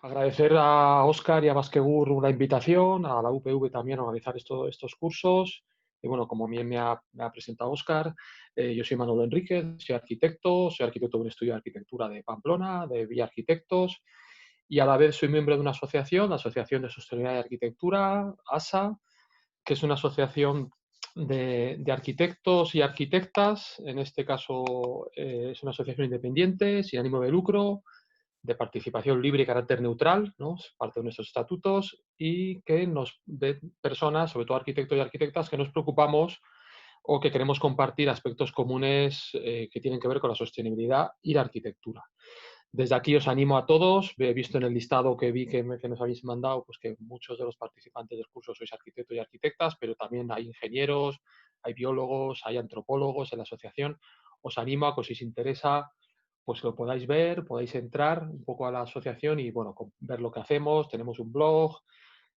Agradecer a Óscar y a Basquegur la invitación, a la UPV también a organizar estos cursos. Y bueno, como bien me ha presentado Óscar, yo soy Manuel Enríquez, soy arquitecto de un estudio de arquitectura de Pamplona, de Vía Arquitectos, y a la vez soy miembro de una asociación, la Asociación de Sostenibilidad y Arquitectura, ASA, que es una asociación de arquitectos y arquitectas. En este caso, es una asociación independiente, sin ánimo de lucro, de participación libre y carácter neutral, ¿no? Es parte de nuestros estatutos, y que de personas, sobre todo arquitectos y arquitectas, que nos preocupamos o que queremos compartir aspectos comunes que tienen que ver con la sostenibilidad y la arquitectura. Desde aquí os animo a todos. He visto en el listado que vi que nos habéis mandado, pues que muchos de los participantes del curso sois arquitectos y arquitectas, pero también hay ingenieros, hay biólogos, hay antropólogos en la asociación. Os animo a que si os interesa, pues lo podáis ver, podáis entrar un poco a la asociación y bueno, ver lo que hacemos. Tenemos un blog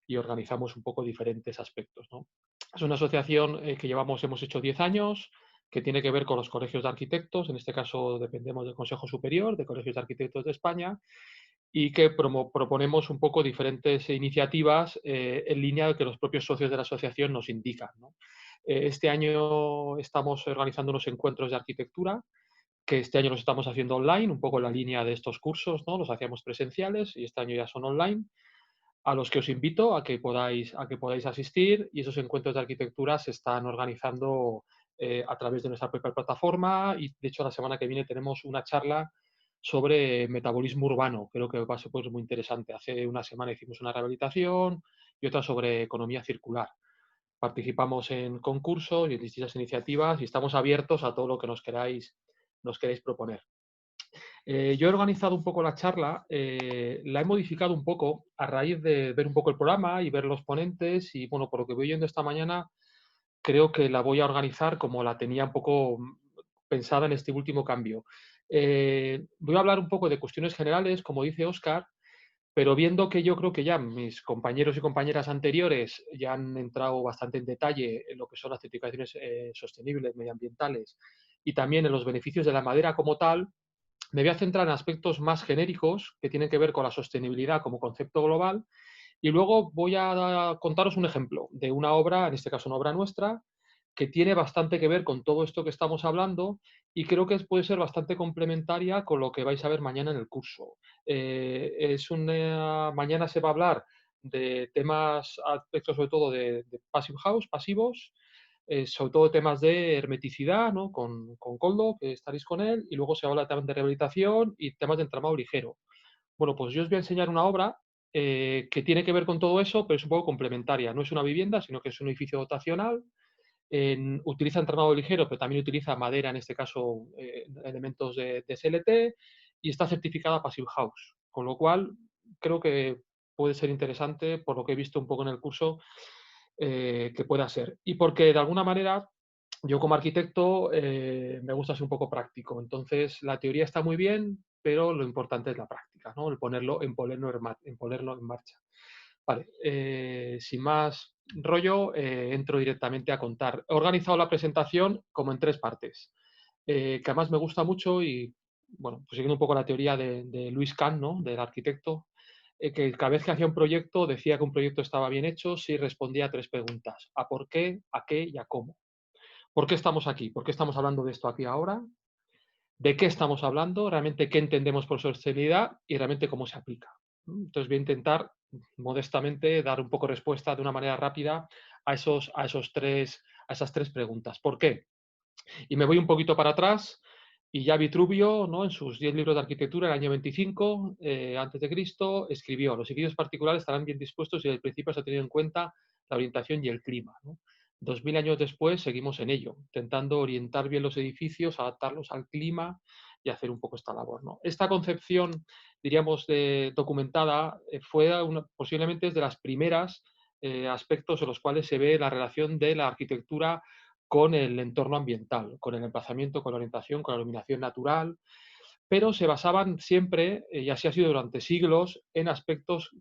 y organizamos un poco diferentes aspectos, ¿no? Es una asociación que hemos hecho 10 años, que tiene que ver con los colegios de arquitectos. En este caso dependemos del Consejo Superior de Colegios de Arquitectos de España, y que proponemos un poco diferentes iniciativas en línea de que los propios socios de la asociación nos indican, ¿no? Este año estamos organizando unos encuentros de arquitectura, que este año los estamos haciendo online, un poco en la línea de estos cursos, ¿no? Los hacíamos presenciales y este año ya son online, a los que os invito a que podáis asistir, y esos encuentros de arquitectura se están organizando a través de nuestra propia plataforma. Y de hecho la semana que viene tenemos una charla sobre metabolismo urbano. Creo que va a ser, pues, muy interesante. Hace una semana hicimos una rehabilitación y otra sobre economía circular. Participamos en concursos y en distintas iniciativas y estamos abiertos a todo lo que nos queráis proponer. Yo he organizado un poco la charla, la he modificado un poco a raíz de ver un poco el programa y ver los ponentes, y bueno, por lo que voy oyendo esta mañana, creo que la voy a organizar como la tenía un poco pensada en este último cambio. Voy a hablar un poco de cuestiones generales, como dice Óscar, pero viendo que yo creo que ya mis compañeros y compañeras anteriores ya han entrado bastante en detalle en lo que son las certificaciones sostenibles, medioambientales, y también en los beneficios de la madera como tal, me voy a centrar en aspectos más genéricos que tienen que ver con la sostenibilidad como concepto global, y luego voy a contaros un ejemplo de una obra, en este caso una obra nuestra, que tiene bastante que ver con todo esto que estamos hablando, y creo que puede ser bastante complementaria con lo que vais a ver mañana en el curso. Mañana se va a hablar de temas, aspectos sobre todo de Passive House, pasivos, sobre todo temas de hermeticidad, ¿no? Con Coldo, que estaréis con él, y luego se habla también de rehabilitación y temas de entramado ligero. Bueno, pues yo os voy a enseñar una obra que tiene que ver con todo eso, pero es un poco complementaria. No es una vivienda, sino que es un edificio dotacional. Utiliza entramado ligero, pero también utiliza madera, en este caso elementos de SLT, y está certificada Passive House, con lo cual creo que puede ser interesante, por lo que he visto un poco en el curso, que pueda ser. Y porque de alguna manera yo como arquitecto me gusta ser un poco práctico. Entonces la teoría está muy bien, pero lo importante es la práctica, ¿no? El ponerlo en marcha. Vale, sin más rollo, entro directamente a contar. He organizado la presentación como en tres partes, que además me gusta mucho. Y, bueno, pues siguiendo un poco la teoría de Luis Kahn, ¿no? Del arquitecto, que cada vez que hacía un proyecto decía que un proyecto estaba bien hecho si respondía a tres preguntas: a por qué, a qué y a cómo. ¿Por qué estamos aquí? ¿Por qué estamos hablando de esto aquí ahora? ¿De qué estamos hablando? ¿Realmente qué entendemos por sostenibilidad? Y realmente cómo se aplica. Entonces voy a intentar modestamente dar un poco de respuesta de una manera rápida a esas tres preguntas. ¿Por qué? Y me voy un poquito para atrás, y ya Vitruvio, ¿no? En sus 10 libros de arquitectura, en el año 25 antes de Cristo, escribió: los edificios particulares estarán bien dispuestos y desde el principio se ha tenido en cuenta la orientación y el clima, ¿no? 2000 años después seguimos en ello, intentando orientar bien los edificios, adaptarlos al clima y hacer un poco esta labor, ¿no? Esta concepción, diríamos, documentada, posiblemente es de las primeras aspectos en los cuales se ve la relación de la arquitectura con el entorno ambiental, con el emplazamiento, con la orientación, con la iluminación natural, pero se basaban siempre, y así ha sido durante siglos, en aspectos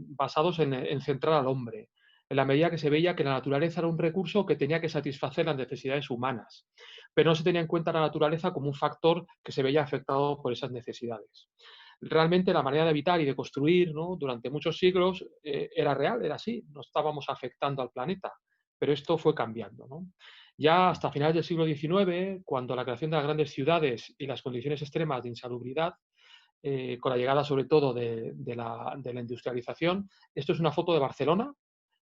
basados en centrar al hombre, en la medida que se veía que la naturaleza era un recurso que tenía que satisfacer las necesidades humanas, pero no se tenía en cuenta la naturaleza como un factor que se veía afectado por esas necesidades. realmente la manera de habitar y de construir, ¿no? Durante muchos siglos era real, era así, no estábamos afectando al planeta, pero esto fue cambiando, ¿no? Ya hasta finales del siglo XIX, cuando la creación de las grandes ciudades y las condiciones extremas de insalubridad, con la llegada sobre todo de la industrialización, esto es una foto de Barcelona,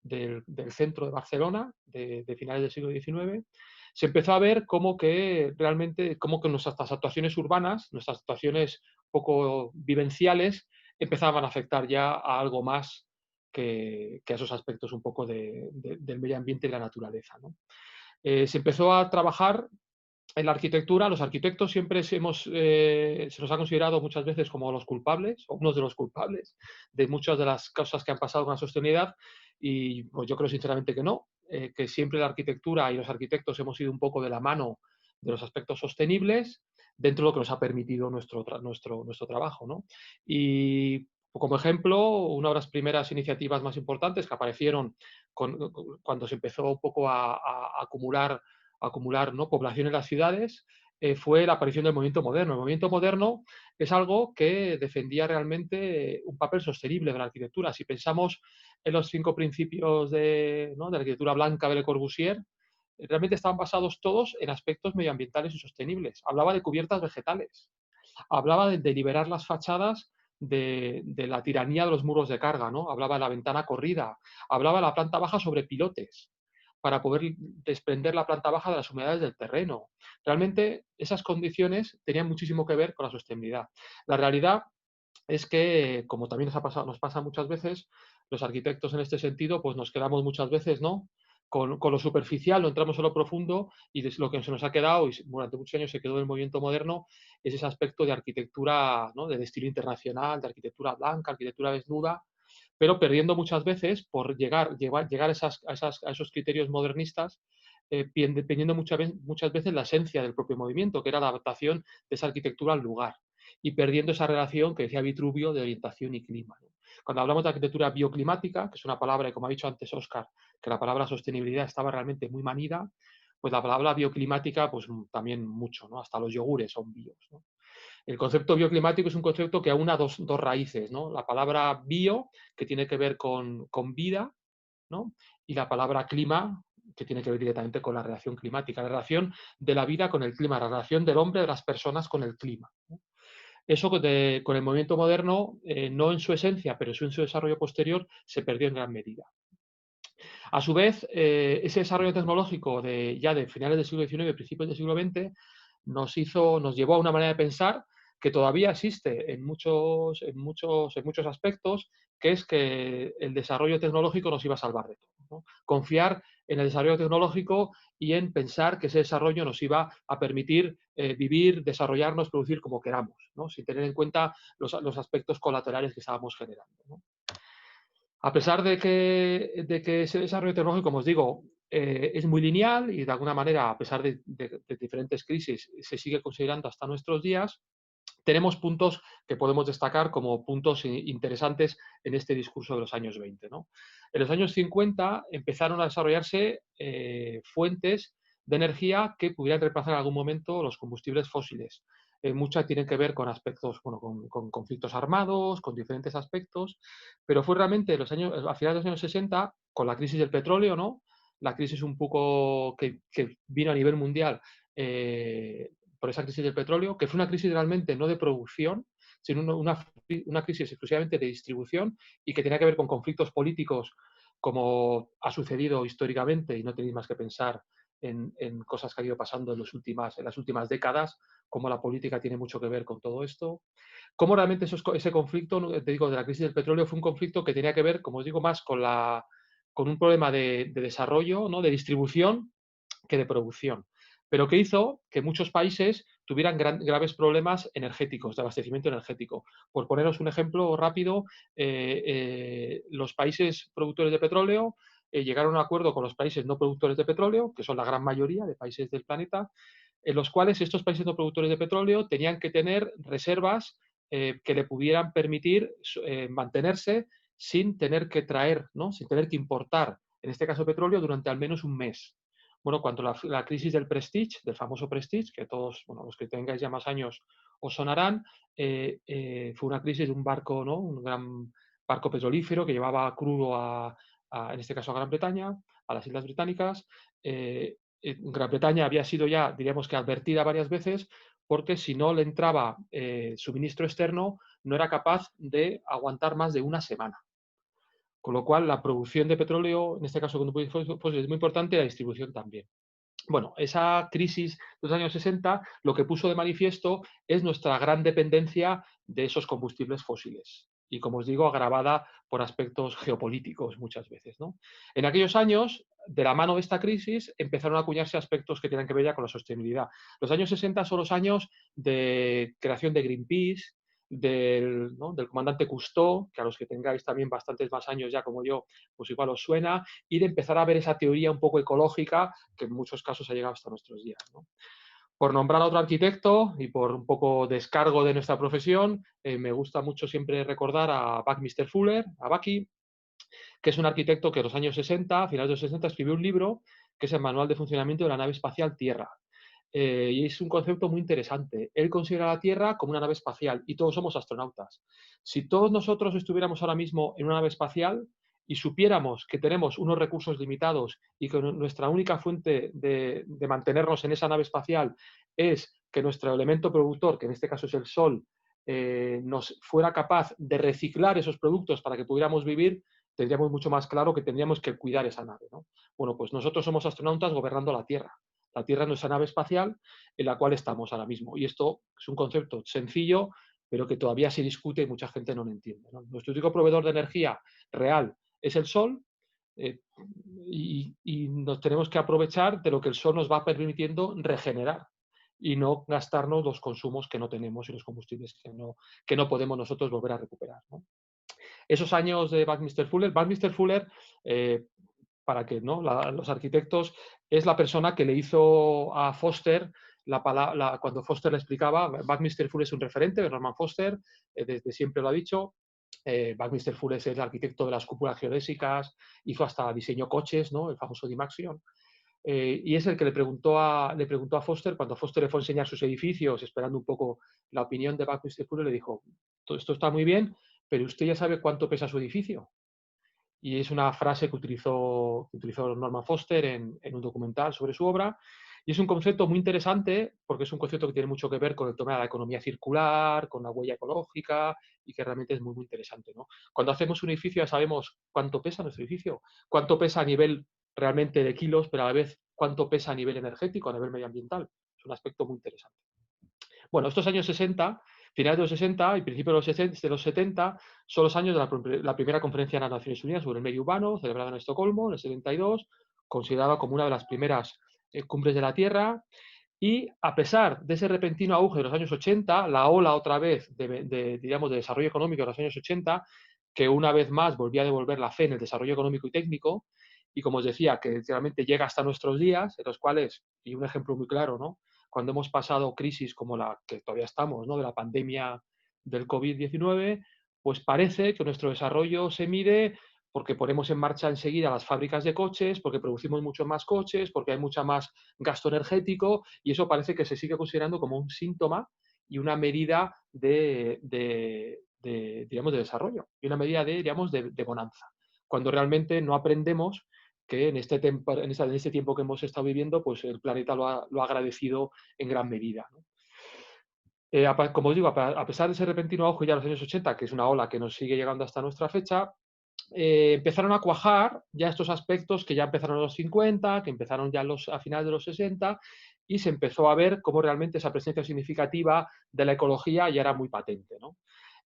del centro de Barcelona, de finales del siglo XIX, se empezó a ver cómo que realmente, cómo que nuestras actuaciones urbanas, nuestras actuaciones poco vivenciales, empezaban a afectar ya a algo más que a esos aspectos un poco del medio ambiente y la naturaleza, ¿no? Se empezó a trabajar en la arquitectura. Los arquitectos siempre se nos ha considerado muchas veces como los culpables, o unos de los culpables, de muchas de las cosas que han pasado con la sostenibilidad, y pues yo creo sinceramente que no, que siempre la arquitectura y los arquitectos hemos ido un poco de la mano de los aspectos sostenibles dentro de lo que nos ha permitido nuestro trabajo, ¿no? Y como ejemplo, una de las primeras iniciativas más importantes que aparecieron cuando se empezó un poco a acumular, ¿no?, población en las ciudades, fue la aparición del movimiento moderno. El movimiento moderno es algo que defendía realmente un papel sostenible de la arquitectura. Si pensamos en los 5 principios ¿no?, de la arquitectura blanca de Le Corbusier, realmente estaban basados todos en aspectos medioambientales y sostenibles. Hablaba de cubiertas vegetales, hablaba de liberar las fachadas de la tiranía de los muros de carga, ¿no? Hablaba de la ventana corrida, hablaba de la planta baja sobre pilotes, para poder desprender la planta baja de las humedades del terreno. Realmente esas condiciones tenían muchísimo que ver con la sostenibilidad. La realidad es que, como también nos pasa muchas veces, los arquitectos en este sentido, pues nos quedamos muchas veces, ¿no?, con lo superficial, no entramos en lo profundo, y lo que se nos ha quedado, y durante muchos años se quedó del movimiento moderno, es ese aspecto de arquitectura, ¿no?, de estilo internacional, de arquitectura blanca, arquitectura desnuda, pero perdiendo muchas veces por llegar a esos criterios modernistas, dependiendo muchas veces la esencia del propio movimiento, que era la adaptación de esa arquitectura al lugar, y perdiendo esa relación que decía Vitruvio de orientación y clima, ¿no? Cuando hablamos de arquitectura bioclimática, que es una palabra, y como ha dicho antes Óscar, que la palabra sostenibilidad estaba realmente muy manida, pues la palabra bioclimática, pues también mucho, ¿no? Hasta los yogures son bios, ¿no? El concepto bioclimático es un concepto que aúna dos raíces, ¿no? La palabra bio, que tiene que ver con vida, ¿no?, y la palabra clima, que tiene que ver directamente con la relación climática, la relación de la vida con el clima, la relación del hombre, de las personas con el clima, ¿no? Eso con el movimiento moderno, no en su esencia, pero sí en su desarrollo posterior, se perdió en gran medida. A su vez, ese desarrollo tecnológico ya de finales del siglo XIX y principios del siglo XX nos llevó a una manera de pensar que todavía existe en muchos aspectos, que es que el desarrollo tecnológico nos iba a salvar de todo, ¿no? Confiar en el desarrollo tecnológico y en pensar que ese desarrollo nos iba a permitir vivir, desarrollarnos, producir como queramos, ¿no?, sin tener en cuenta los aspectos colaterales que estábamos generando, ¿no? A pesar de que ese desarrollo tecnológico, como os digo, es muy lineal y de alguna manera, a pesar de diferentes crisis, se sigue considerando hasta nuestros días, tenemos puntos que podemos destacar como puntos interesantes en este discurso de los años 20, ¿no? En los años 50 empezaron a desarrollarse fuentes de energía que pudieran reemplazar en algún momento los combustibles fósiles. Muchas tienen que ver con aspectos, bueno, con conflictos armados, con diferentes aspectos, pero fue realmente a finales de los años 60, con la crisis del petróleo, ¿no?, la crisis un poco que vino a nivel mundial, por esa crisis del petróleo, que fue una crisis realmente no de producción, sino una crisis exclusivamente de distribución, y que tenía que ver con conflictos políticos, como ha sucedido históricamente, y no tenéis más que pensar en cosas que han ido pasando en las últimas décadas, cómo la política tiene mucho que ver con todo esto. Cómo realmente ese conflicto, ¿no?, te digo, de la crisis del petróleo, fue un conflicto que tenía que ver, como os digo, más con un problema de desarrollo, ¿no?, de distribución, que de producción. Pero que hizo que muchos países tuvieran graves problemas energéticos, de abastecimiento energético. Por poneros un ejemplo rápido, los países productores de petróleo llegaron a un acuerdo con los países no productores de petróleo, que son la gran mayoría de países del planeta, en los cuales estos países no productores de petróleo tenían que tener reservas que le pudieran permitir mantenerse sin tener que traer, ¿no?, sin tener que importar, en este caso petróleo, durante al menos un mes. Bueno, cuando la crisis del Prestige, del famoso Prestige, que todos, bueno, los que tengáis ya más años os sonarán, fue una crisis de un barco, ¿no? Un gran barco petrolífero que llevaba crudo en este caso a Gran Bretaña, a las Islas Británicas. Gran Bretaña había sido ya, diríamos que advertida varias veces, porque si no le entraba suministro externo, no era capaz de aguantar más de una semana. Con lo cual, la producción de petróleo, en este caso pues es muy importante, la distribución también. Bueno, esa crisis de los años 60 lo que puso de manifiesto es nuestra gran dependencia de esos combustibles fósiles y, como os digo, agravada por aspectos geopolíticos muchas veces, ¿no? En aquellos años, de la mano de esta crisis, empezaron a acuñarse aspectos que tienen que ver ya con la sostenibilidad. Los años 60 son los años de creación de Greenpeace, ¿no? Del comandante Cousteau, que a los que tengáis también bastantes más años ya como yo, pues igual os suena, y de empezar a ver esa teoría un poco ecológica que en muchos casos ha llegado hasta nuestros días, ¿no? Por nombrar a otro arquitecto y por un poco descargo de nuestra profesión, me gusta mucho siempre recordar a Buckminster Fuller, a Bucky, que es un arquitecto que en los años 60, a finales de los 60, escribió un libro que es el Manual de Funcionamiento de la Nave Espacial Tierra. Y es un concepto muy interesante. Él considera la Tierra como una nave espacial y todos somos astronautas. Si todos nosotros estuviéramos ahora mismo en una nave espacial y supiéramos que tenemos unos recursos limitados y que nuestra única fuente de mantenernos en esa nave espacial es que nuestro elemento productor, que en este caso es el Sol, nos fuera capaz de reciclar esos productos para que pudiéramos vivir, tendríamos mucho más claro que tendríamos que cuidar esa nave, ¿no? Bueno, pues nosotros somos astronautas gobernando la Tierra. La Tierra es nuestra nave espacial en la cual estamos ahora mismo. Y esto es un concepto sencillo, pero que todavía se discute y mucha gente no lo entiende, ¿no? Nuestro único proveedor de energía real es el Sol, eh, y nos tenemos que aprovechar de lo que el Sol nos va permitiendo regenerar y no gastarnos los consumos que no tenemos y los combustibles que no podemos nosotros volver a recuperar, ¿no? Esos años de Buckminster Fuller, para que ¿no? Los arquitectos, es la persona que le hizo a Foster cuando Foster le explicaba. Buckminster Fuller es un referente de Norman Foster, desde siempre lo ha dicho. Buckminster Fuller es el arquitecto de las cúpulas geodésicas, hizo hasta diseño coches, ¿no? El famoso Dymaxion. Y es el que le preguntó a Foster, cuando Foster le fue a enseñar sus edificios, esperando un poco la opinión de Buckminster Fuller, le dijo: todo esto está muy bien, pero usted ya sabe cuánto pesa su edificio. Y es una frase que utilizó Norman Foster en un documental sobre su obra. Y es un concepto muy interesante porque es un concepto que tiene mucho que ver con el tema de la economía circular, con la huella ecológica y que realmente es muy, muy interesante, ¿no? Cuando hacemos un edificio ya sabemos cuánto pesa nuestro edificio, cuánto pesa a nivel realmente de kilos, pero a la vez cuánto pesa a nivel energético, a nivel medioambiental. Es un aspecto muy interesante. Bueno, estos años 60, finales de los 60 y principios de los 70, son los años de la primera conferencia de las Naciones Unidas sobre el medio urbano, celebrada en Estocolmo en el 72, considerada como una de las primeras cumbres de la Tierra. Y a pesar de ese repentino auge de los años 80, la ola otra vez digamos, de desarrollo económico de los años 80, que una vez más volvía a devolver la fe en el desarrollo económico y técnico, y como os decía, que realmente llega hasta nuestros días, en los cuales, y un ejemplo muy claro, ¿no? Cuando hemos pasado crisis como la que todavía estamos, ¿no? De la pandemia del COVID-19, pues parece que nuestro desarrollo se mide porque ponemos en marcha enseguida las fábricas de coches, porque producimos muchos más coches, porque hay mucha más gasto energético, y eso parece que se sigue considerando como un síntoma y una medida digamos, de desarrollo, y una medida digamos, de bonanza, cuando realmente no aprendemos que en este tiempo que hemos estado viviendo, pues el planeta lo ha agradecido en gran medida, ¿no? Como os digo, a pesar de ese repentino auge ya en los años 80, que es una ola que nos sigue llegando hasta nuestra fecha, empezaron a cuajar ya estos aspectos que ya empezaron en los 50, que empezaron ya a finales de los 60, y se empezó a ver cómo realmente esa presencia significativa de la ecología ya era muy patente, ¿no?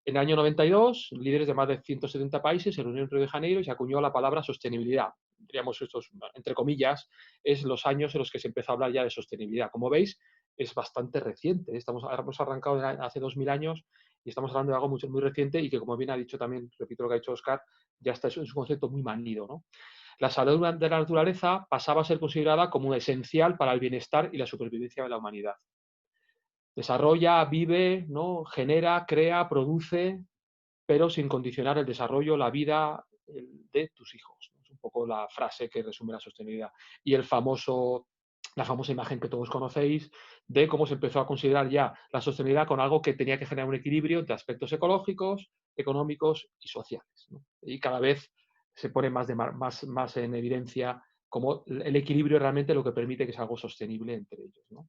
En el año 92, líderes de más de 170 países se reunieron en Río de Janeiro y se acuñó la palabra sostenibilidad. Diríamos, estos, entre comillas, es los años en los que se empezó a hablar ya de sostenibilidad. Como veis, es bastante reciente. Hemos arrancado hace 2000 años y estamos hablando de algo muy reciente y que, como bien ha dicho también, repito lo que ha dicho Oscar, ya está, es un concepto muy manido, ¿no? La salud de la naturaleza pasaba a ser considerada como esencial para el bienestar y la supervivencia de la humanidad. Desarrolla, vive, ¿no? Genera, crea, produce, pero sin condicionar el desarrollo, la vida de tus hijos. Es un poco la frase que resume la sostenibilidad. Y el famoso la famosa imagen que todos conocéis de cómo se empezó a considerar ya la sostenibilidad con algo que tenía que generar un equilibrio entre aspectos ecológicos, económicos y sociales, ¿no? Y cada vez se pone más en evidencia cómo el equilibrio es realmente lo que permite que sea algo sostenible entre ellos, ¿no?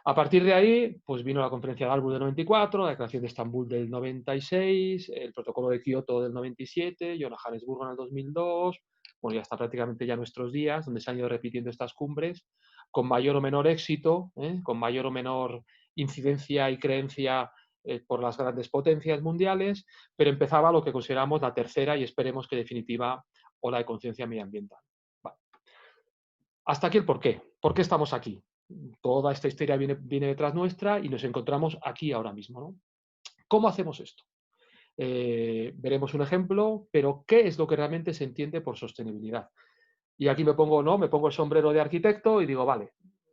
A partir de ahí, pues vino la conferencia de Aalborg del 94, la declaración de Estambul del 96, el protocolo de Kioto del 97, Johannesburgo en el 2002, bueno, ya está prácticamente ya nuestros días, donde se han ido repitiendo estas cumbres, con mayor o menor éxito, con mayor o menor incidencia y creencia por las grandes potencias mundiales, pero empezaba lo que consideramos la tercera y esperemos que definitiva ola de conciencia medioambiental. Vale. Hasta aquí el porqué. ¿Por qué estamos aquí? Toda esta historia viene detrás nuestra y nos encontramos aquí ahora mismo, ¿no? ¿Cómo hacemos esto? Veremos un ejemplo, pero ¿qué es lo que realmente se entiende por sostenibilidad? Y aquí me pongo, ¿no? Me pongo el sombrero de arquitecto y digo, vale,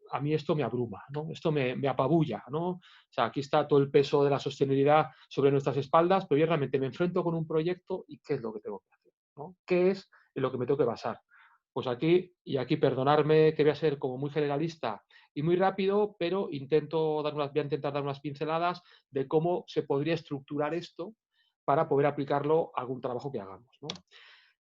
a mí esto me abruma, ¿no? Esto me apabulla, ¿no? O sea, aquí está todo el peso de la sostenibilidad sobre nuestras espaldas, pero yo realmente me enfrento con un proyecto y ¿qué es lo que tengo que hacer? ¿No? ¿Qué es en lo que me tengo que basar? Pues aquí, y aquí perdonarme que voy a ser como muy generalista y muy rápido, pero voy a intentar dar unas pinceladas de cómo se podría estructurar esto para poder aplicarlo a algún trabajo que hagamos, ¿no?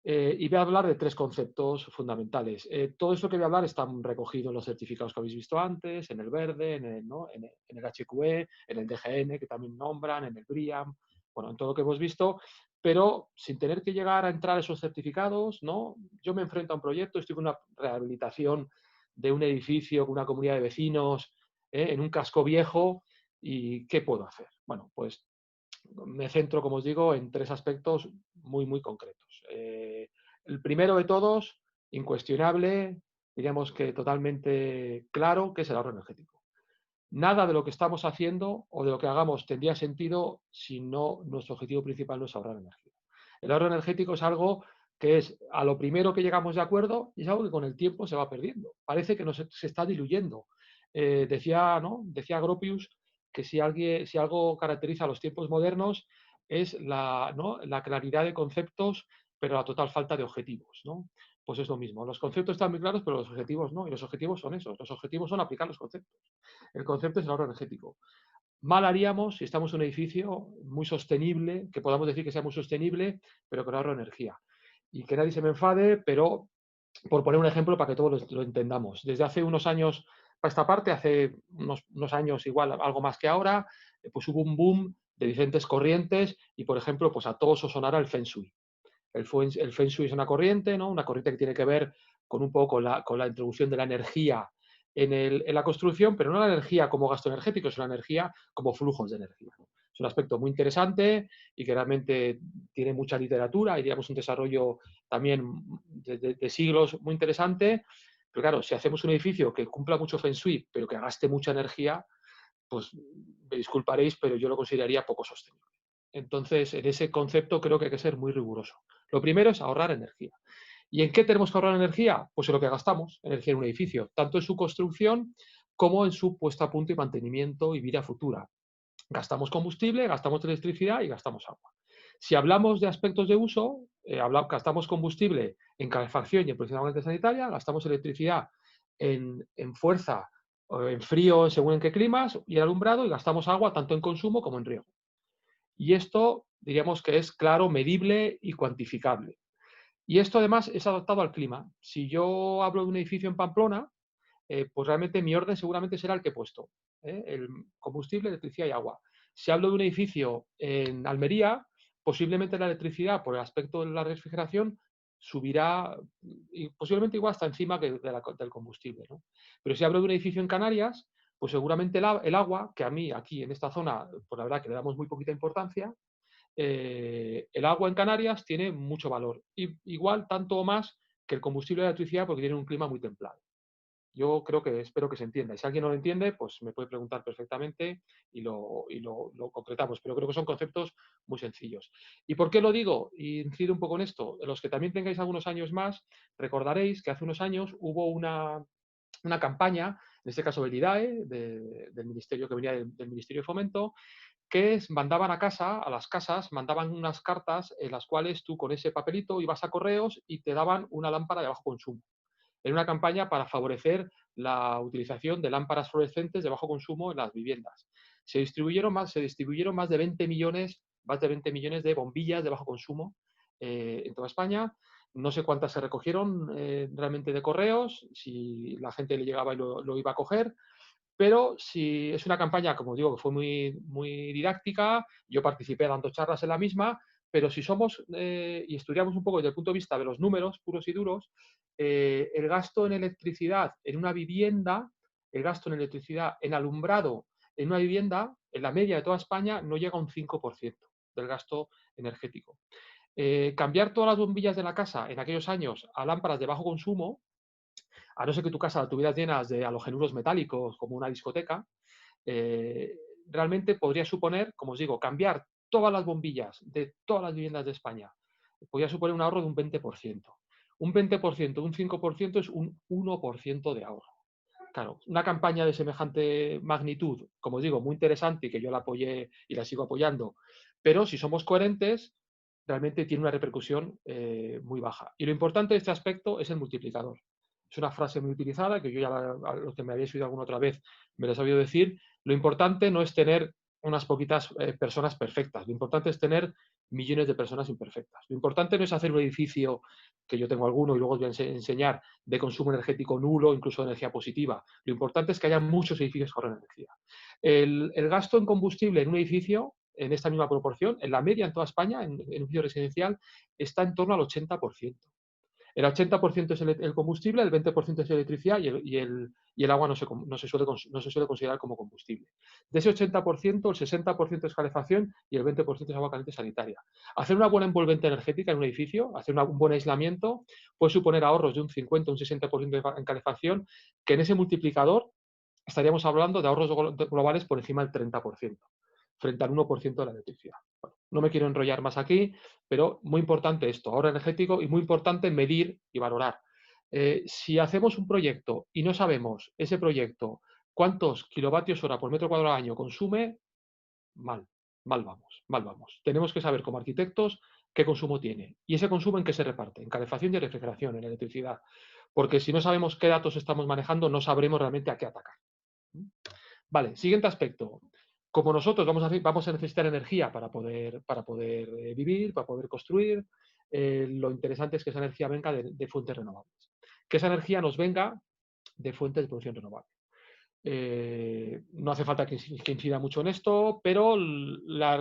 Y voy a hablar de tres conceptos fundamentales. Todo esto que voy a hablar está recogido en los certificados que habéis visto antes, en el verde, ¿no? en el HQE, en el DGN, que también nombran, en el BRIAM, bueno, en todo lo que hemos visto, pero sin tener que llegar a entrar a esos certificados, ¿no? Yo me enfrento a un proyecto, estoy con una rehabilitación de un edificio, con una comunidad de vecinos, en un casco viejo, ¿y qué puedo hacer? Bueno, pues me centro, como os digo, en tres aspectos muy concretos. El primero de todos, incuestionable, diríamos que totalmente claro, que es el ahorro energético. Nada de lo que estamos haciendo o de lo que hagamos tendría sentido si no nuestro objetivo principal no es ahorrar energía. El ahorro energético es algo que es a lo primero que llegamos de acuerdo y es algo que con el tiempo se va perdiendo. Parece que se está diluyendo. Decía Gropius que si algo caracteriza a los tiempos modernos es la claridad de conceptos, pero la total falta de objetivos, ¿no? Pues es lo mismo. Los conceptos están muy claros, pero los objetivos no. Y los objetivos son esos. Los objetivos son aplicar los conceptos. El concepto es el ahorro energético. Mal haríamos si estamos en un edificio muy sostenible, que podamos decir que sea muy sostenible, pero con ahorro de energía. Y que nadie se me enfade, pero por poner un ejemplo para que todos lo entendamos. Desde hace unos años para esta parte, hace unos años igual, algo más que ahora, pues hubo un boom de diferentes corrientes y, por ejemplo, pues a todos os sonará el Feng Shui. El Feng Shui es una corriente, ¿no? Una corriente que tiene que ver con un poco con la introducción de la energía en la construcción, pero no la energía como gasto energético, es la energía como flujos de energía. Es un aspecto muy interesante y que realmente tiene mucha literatura y, digamos, un desarrollo también de siglos muy interesante. Pero claro, si hacemos un edificio que cumpla mucho Feng Shui, pero que gaste mucha energía, pues me disculparéis, pero yo lo consideraría poco sostenible. Entonces, en ese concepto creo que hay que ser muy riguroso. Lo primero es ahorrar energía. ¿Y en qué tenemos que ahorrar energía? Pues en lo que gastamos, energía en un edificio, tanto en su construcción como en su puesta a punto y mantenimiento y vida futura. Gastamos combustible, gastamos electricidad y gastamos agua. Si hablamos de aspectos de uso, gastamos combustible en calefacción y en aproximadamente sanitaria, gastamos electricidad en fuerza, en frío, según en qué climas, y en alumbrado, y gastamos agua tanto en consumo como en riego. Y esto diríamos que es claro, medible y cuantificable. Y esto además es adaptado al clima. Si yo hablo de un edificio en Pamplona, pues realmente mi orden seguramente será el que he puesto. El combustible, electricidad y agua. Si hablo de un edificio en Almería, posiblemente la electricidad, por el aspecto de la refrigeración, subirá y posiblemente igual hasta encima del combustible, ¿no? Pero si hablo de un edificio en Canarias, pues seguramente el agua, que a mí aquí en esta zona, pues la verdad que le damos muy poquita importancia, el agua en Canarias tiene mucho valor. Igual, tanto o más que el combustible de la electricidad porque tiene un clima muy templado. Yo espero que se entienda. Y si alguien no lo entiende, pues me puede preguntar perfectamente y lo concretamos. Pero creo que son conceptos muy sencillos. ¿Y por qué lo digo? Y incido un poco en esto. Los que también tengáis algunos años más, recordaréis que hace unos años hubo una campaña, en este caso del IDAE, del ministerio que venía del Ministerio de Fomento, que mandaban a las casas, mandaban unas cartas en las cuales tú con ese papelito ibas a correos y te daban una lámpara de bajo consumo. Era una campaña para favorecer la utilización de lámparas fluorescentes de bajo consumo en las viviendas. Se distribuyeron más de 20 millones de bombillas de bajo consumo en toda España. No sé cuántas se recogieron realmente de correos, si la gente le llegaba y lo iba a coger, pero si es una campaña, como digo, que fue muy didáctica, yo participé dando charlas en la misma, pero si somos y estudiamos un poco desde el punto de vista de los números puros y duros, el gasto en electricidad en una vivienda, el gasto en electricidad en alumbrado en una vivienda, en la media de toda España, no llega a un 5% del gasto energético. Cambiar todas las bombillas de la casa en aquellos años a lámparas de bajo consumo, a no ser que tu casa la tuvieras llenas de halogenuros metálicos como una discoteca, eh, realmente podría suponer, como os digo, cambiar todas las bombillas de todas las viviendas de España. Podría suponer un ahorro de un 20%. Un 20%, un 5% es un 1% de ahorro. Claro, una campaña de semejante magnitud, como os digo, muy interesante y que yo la apoyé y la sigo apoyando, pero si somos coherentes, realmente tiene una repercusión muy baja. Y lo importante de este aspecto es el multiplicador. Es una frase muy utilizada que yo ya, a los que me habéis oído alguna otra vez, me lo he sabido decir. Lo importante no es tener unas poquitas personas perfectas, lo importante es tener millones de personas imperfectas. Lo importante no es hacer un edificio, que yo tengo alguno y luego os voy a enseñar, de consumo energético nulo, incluso de energía positiva. Lo importante es que haya muchos edificios que ahorren energía. El gasto en combustible en un edificio, en esta misma proporción, en la media en toda España, en un edificio residencial, está en torno al 80%. El 80% es el combustible, el 20% es electricidad y el agua no se suele considerar como combustible. De ese 80%, el 60% es calefacción y el 20% es agua caliente sanitaria. Hacer una buena envolvente energética en un edificio, hacer un buen aislamiento, puede suponer ahorros de un 50 o un 60% en calefacción, que en ese multiplicador estaríamos hablando de ahorros globales por encima del 30%, frente al 1% de la electricidad. Bueno, no me quiero enrollar más aquí, pero muy importante esto, ahorro energético, y muy importante medir y valorar. Si hacemos un proyecto y no sabemos ese proyecto cuántos kilovatios hora por metro cuadrado al año consume, mal, mal vamos, mal vamos. Tenemos que saber como arquitectos qué consumo tiene y ese consumo en qué se reparte, en calefacción y refrigeración, en electricidad, porque si no sabemos qué datos estamos manejando, no sabremos realmente a qué atacar. Vale, siguiente aspecto. Como nosotros vamos a necesitar energía para poder vivir, para poder construir, lo interesante es que esa energía venga de fuentes renovables. Que esa energía nos venga de fuentes de producción renovable. No hace falta que incida mucho en esto, pero lo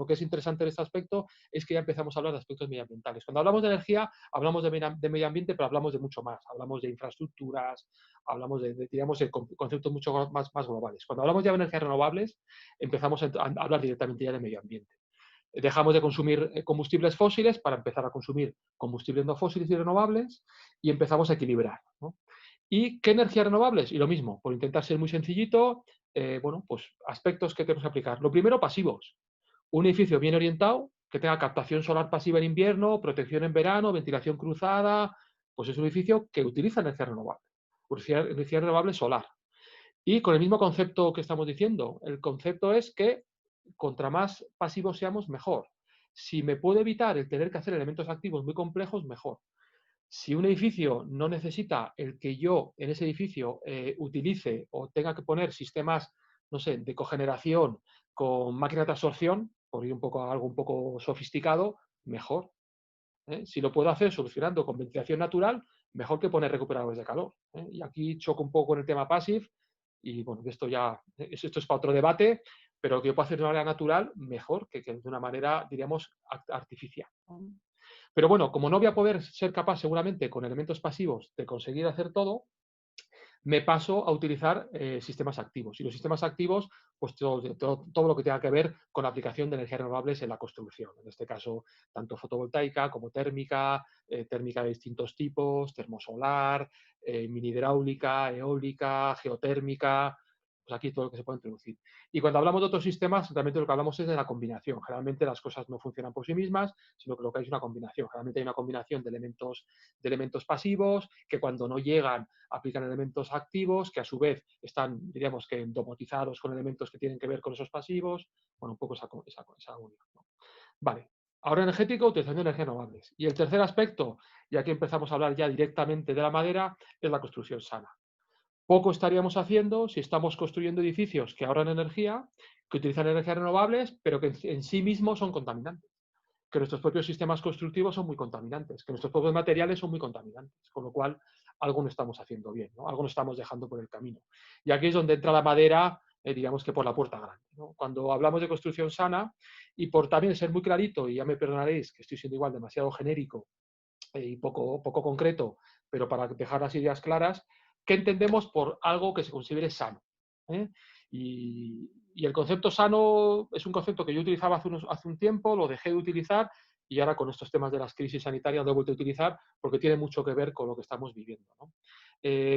que es interesante de este aspecto es que ya empezamos a hablar de aspectos medioambientales. Cuando hablamos de energía, hablamos de medio ambiente, pero hablamos de mucho más. Hablamos de infraestructuras, hablamos digamos, de conceptos mucho más globales. Cuando hablamos ya de energías renovables, empezamos a hablar directamente ya de medio ambiente. Dejamos de consumir combustibles fósiles para empezar a consumir combustibles no fósiles y renovables y empezamos a equilibrar, ¿no? ¿Y qué energías renovables? Y lo mismo, por intentar ser muy sencillito, bueno, pues aspectos que tenemos que aplicar. Lo primero, pasivos. Un edificio bien orientado, que tenga captación solar pasiva en invierno, protección en verano, ventilación cruzada, pues es un edificio que utiliza energía renovable, energía renovable solar. Y con el mismo concepto que estamos diciendo, el concepto es que contra más pasivos seamos, mejor. Si me puedo evitar el tener que hacer elementos activos muy complejos, mejor. Si un edificio no necesita el que yo en ese edificio utilice o tenga que poner sistemas, no sé, de cogeneración con máquinas de absorción, por ir un poco a algo un poco sofisticado, mejor. Si lo puedo hacer solucionando con ventilación natural, mejor que poner recuperadores de calor. Y aquí choco un poco con el tema passive y bueno, esto es para otro debate, pero que yo puedo hacer de una manera natural, mejor que de una manera, diríamos, artificial. Pero bueno, como no voy a poder ser capaz seguramente con elementos pasivos de conseguir hacer todo, me paso a utilizar sistemas activos. Y los sistemas activos, pues todo lo que tenga que ver con la aplicación de energías renovables en la construcción. En este caso, tanto fotovoltaica como térmica, térmica de distintos tipos, termosolar, mini hidráulica, eólica, geotérmica. Pues aquí todo lo que se puede introducir. Y cuando hablamos de otros sistemas, realmente lo que hablamos es de la combinación. Generalmente las cosas no funcionan por sí mismas, sino que lo que hay es una combinación. Generalmente hay una combinación de elementos pasivos que cuando no llegan aplican elementos activos que a su vez están, diríamos que domotizados con elementos que tienen que ver con esos pasivos. Bueno, un poco esa unión, ¿no? Vale. Ahorro energético utilizando energías renovables. Y el tercer aspecto, y aquí empezamos a hablar ya directamente de la madera, es la construcción sana. Poco estaríamos haciendo si estamos construyendo edificios que ahorran energía, que utilizan energías renovables, pero que en sí mismos son contaminantes. Que nuestros propios sistemas constructivos son muy contaminantes, que nuestros propios materiales son muy contaminantes, con lo cual algo no estamos haciendo bien, ¿no? Algo nos estamos dejando por el camino. Y aquí es donde entra la madera, digamos que por la puerta grande, ¿no? Cuando hablamos de construcción sana, y por también ser muy clarito, y ya me perdonaréis que estoy siendo igual demasiado genérico y poco concreto, pero para dejar las ideas claras, ¿qué entendemos por algo que se considere sano? ¿Eh? Y el concepto sano es un concepto que yo utilizaba hace un tiempo, lo dejé de utilizar y ahora con estos temas de las crisis sanitarias lo he vuelto a utilizar porque tiene mucho que ver con lo que estamos viviendo, ¿no?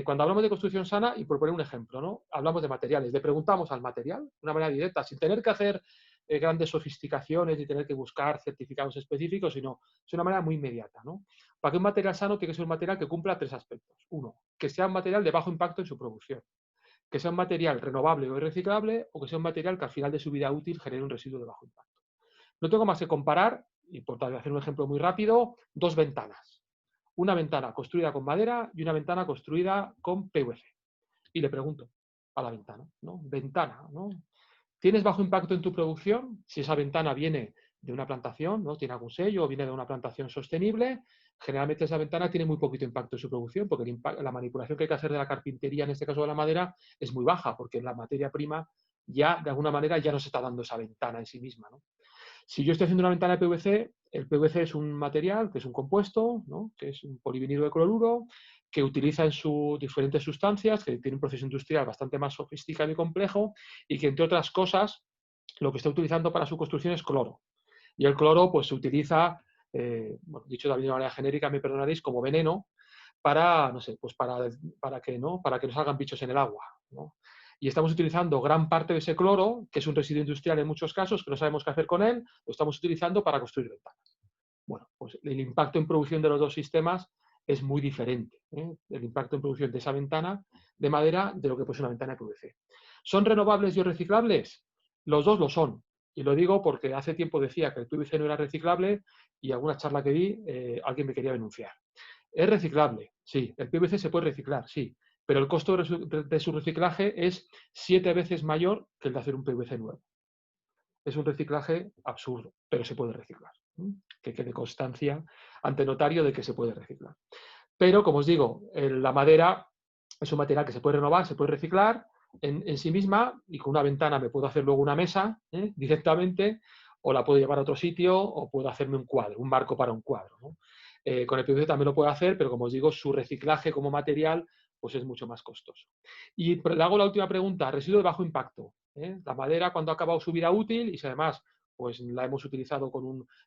Cuando hablamos de construcción sana, y por poner un ejemplo, ¿no? Hablamos de materiales, le preguntamos al material de una manera directa, sin tener que hacer grandes sofisticaciones ni tener que buscar certificados específicos, sino es una manera muy inmediata, ¿no? Para que un material sano tiene que ser un material que cumpla tres aspectos. Uno, que sea un material de bajo impacto en su producción, que sea un material renovable o reciclable, o que sea un material que al final de su vida útil genere un residuo de bajo impacto. No tengo más que comparar, y por hacer un ejemplo muy rápido, dos ventanas. Una ventana construida con madera y una ventana construida con PVC. Y le pregunto a la ventana, ¿no? Ventana, ¿no? ¿Tienes bajo impacto en tu producción? Si esa ventana viene de una plantación, ¿no? Tiene algún sello o viene de una plantación sostenible, generalmente esa ventana tiene muy poquito impacto en su producción, porque la manipulación que hay que hacer de la carpintería, en este caso de la madera, es muy baja, porque la materia prima ya, de alguna manera, ya nos está dando esa ventana en sí misma, ¿no? Si yo estoy haciendo una ventana de PVC, el PVC es un material que es un compuesto, ¿no? Que es un polivinilo de cloruro, que utiliza en sus diferentes sustancias, que tiene un proceso industrial bastante más sofisticado y complejo, y que, entre otras cosas, lo que está utilizando para su construcción es cloro. Y el cloro, pues, se utiliza, bueno, dicho de alguna manera genérica, me perdonaréis, como veneno para, no sé, pues para que no salgan bichos en el agua, ¿no? Y estamos utilizando gran parte de ese cloro, que es un residuo industrial en muchos casos, que no sabemos qué hacer con él, lo estamos utilizando para construir ventanas. Bueno, pues el impacto en producción de los dos sistemas es muy diferente, ¿eh? El impacto en producción de esa ventana de madera de lo que puede ser una ventana de PVC. ¿Son renovables y reciclables? Los dos lo son. Y lo digo porque hace tiempo decía que el PVC no era reciclable y alguna charla que di, alguien me quería denunciar. ¿Es reciclable? Sí. ¿El PVC se puede reciclar? Sí. Pero el costo de su reciclaje es 7 veces mayor que el de hacer un PVC nuevo. Es un reciclaje absurdo, pero se puede reciclar. Que quede constancia ante notario de que se puede reciclar. Pero, como os digo, la madera es un material que se puede renovar, se puede reciclar en sí misma, y con una ventana me puedo hacer luego una mesa directamente, o la puedo llevar a otro sitio, o puedo hacerme un cuadro, un marco para un cuadro, ¿no? Con el PVC también lo puedo hacer, pero como os digo, su reciclaje como material pues es mucho más costoso. Y le hago la última pregunta, residuo de bajo impacto. La madera, cuando ha acabado su vida útil, y si además pues la hemos utilizado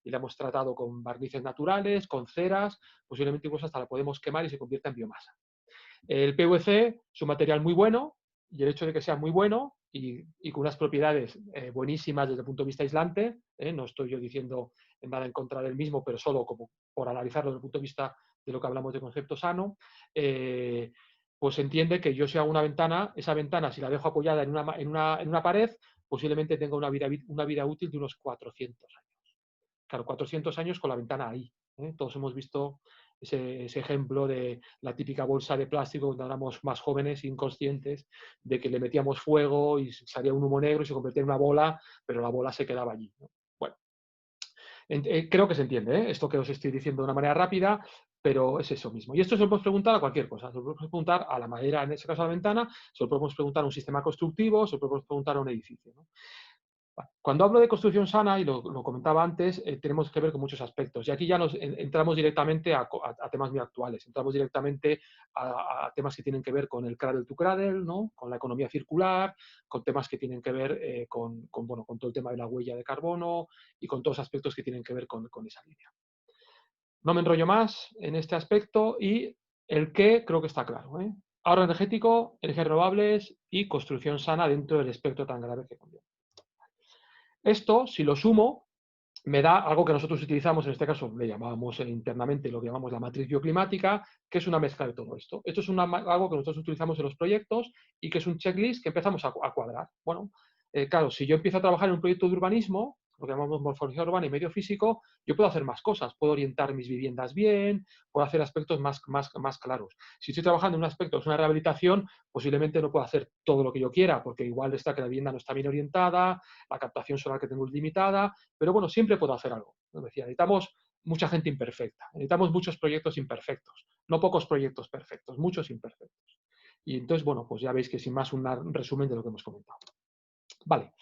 y la hemos tratado con barnices naturales, con ceras, posiblemente incluso hasta la podemos quemar y se convierta en biomasa. El PVC es un material muy bueno, y el hecho de que sea muy bueno y con unas propiedades buenísimas desde el punto de vista aislante, no estoy yo diciendo nada en contra del mismo, pero solo como por analizarlo desde el punto de vista de lo que hablamos de concepto sano, pues se entiende que yo si hago una ventana, esa ventana, si la dejo apoyada en una pared, posiblemente tenga una vida útil de unos 400 años. Claro, 400 años con la ventana ahí. Todos hemos visto ese ejemplo de la típica bolsa de plástico cuando éramos más jóvenes, inconscientes, de que le metíamos fuego y salía un humo negro y se convertía en una bola, pero la bola se quedaba allí, ¿no? Bueno, creo que se entiende, esto que os estoy diciendo de una manera rápida, pero es eso mismo. Y esto se lo podemos preguntar a cualquier cosa. Se lo podemos preguntar a la madera, en este caso a la ventana, se lo podemos preguntar a un sistema constructivo, se lo podemos preguntar a un edificio, ¿no? Cuando hablo de construcción sana, y lo comentaba antes, tenemos que ver con muchos aspectos. Y aquí ya entramos directamente a temas muy actuales. Entramos directamente a temas que tienen que ver con el cradle to cradle, ¿no? Con la economía circular, con temas que tienen que ver bueno, con todo el tema de la huella de carbono y con todos los aspectos que tienen que ver con esa línea. No me enrollo más en este aspecto y el qué creo que está claro, ¿eh? Ahorro energético, energías renovables y construcción sana dentro del espectro tan grave que conlleva. Esto, si lo sumo, me da algo que nosotros utilizamos, en este caso le llamábamos internamente lo que llamamos la matriz bioclimática, que es una mezcla de todo esto. Esto es algo que nosotros utilizamos en los proyectos y que es un checklist que empezamos a cuadrar. Bueno, claro, si yo empiezo a trabajar en un proyecto de urbanismo, lo que llamamos morfología urbana y medio físico, yo puedo hacer más cosas, puedo orientar mis viviendas bien, puedo hacer aspectos más claros. Si estoy trabajando en un aspecto, es una rehabilitación, posiblemente no puedo hacer todo lo que yo quiera, porque igual está que la vivienda no está bien orientada, la captación solar que tengo es limitada, pero bueno, siempre puedo hacer algo. Como decía, necesitamos mucha gente imperfecta, necesitamos muchos proyectos imperfectos, no pocos proyectos perfectos, muchos imperfectos. Y entonces, bueno, pues ya veis que sin más un resumen de lo que hemos comentado. Vale,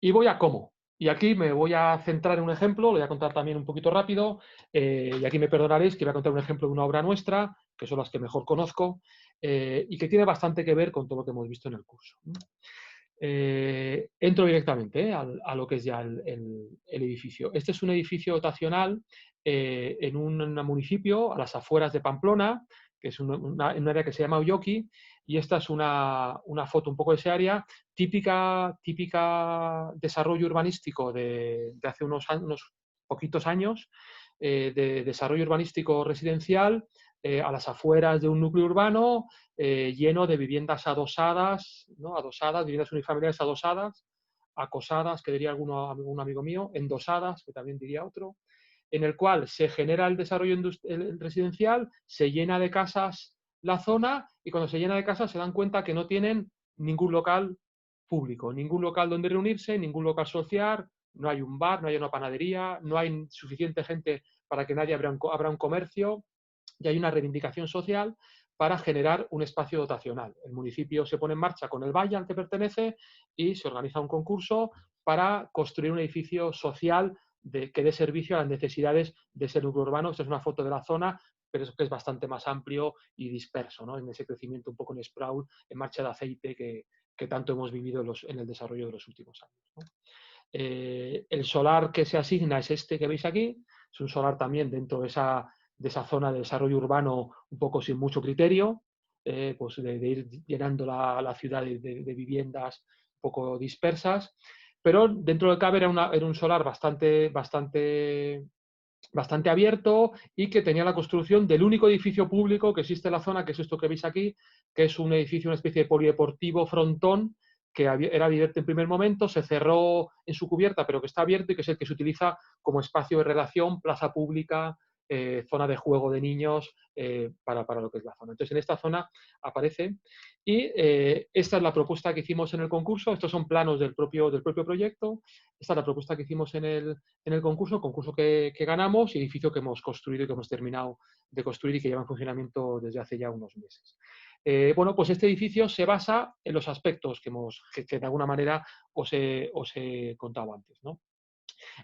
y voy a cómo. Y aquí me voy a centrar en un ejemplo, lo voy a contar también un poquito rápido, y aquí me perdonaréis que voy a contar un ejemplo de una obra nuestra, que son las que mejor conozco, y que tiene bastante que ver con todo lo que hemos visto en el curso. Entro directamente a lo que es ya el edificio. Este es un edificio dotacional en un municipio a las afueras de Pamplona, que es en un área que se llama Olloqui, y esta es una foto un poco de ese área, típica desarrollo urbanístico de hace unos poquitos años, de desarrollo urbanístico residencial a las afueras de un núcleo urbano, lleno de viviendas adosadas, ¿no? Adosadas, viviendas unifamiliares adosadas, acosadas, que diría algún amigo mío, endosadas, que también diría otro, en el cual se genera el desarrollo residencial, se llena de casas la zona y cuando se llena de casas se dan cuenta que no tienen ningún local público, ningún local donde reunirse, ningún local social, no hay un bar, no hay una panadería, no hay suficiente gente para que nadie abra un comercio y hay una reivindicación social para generar un espacio dotacional. El municipio se pone en marcha con el valle al que pertenece y se organiza un concurso para construir un edificio social que dé servicio a las necesidades de ese núcleo urbano. Esta es una foto de la zona, pero es que es bastante más amplio y disperso, ¿no? En ese crecimiento un poco en sprawl, en marcha de aceite que tanto hemos vivido en el desarrollo de los últimos años, ¿no? El solar que se asigna es este que veis aquí, es un solar también dentro de esa zona de desarrollo urbano un poco sin mucho criterio, pues de ir llenando la ciudad de viviendas un poco dispersas, pero dentro del CAB era un solar bastante abierto y que tenía la construcción del único edificio público que existe en la zona, que es esto que veis aquí, que es un edificio, una especie de polideportivo frontón, que era abierto en primer momento, se cerró en su cubierta, pero que está abierto y que es el que se utiliza como espacio de relación, plaza pública, zona de juego de niños, para lo que es la zona. Entonces, en esta zona aparece y esta es la propuesta que hicimos en el concurso, estos son planos del propio proyecto, esta es la propuesta que hicimos en el concurso que ganamos y edificio que hemos construido y que hemos terminado de construir y que lleva en funcionamiento desde hace ya unos meses. Bueno, pues este edificio se basa en los aspectos que de alguna manera os he contado antes, ¿no?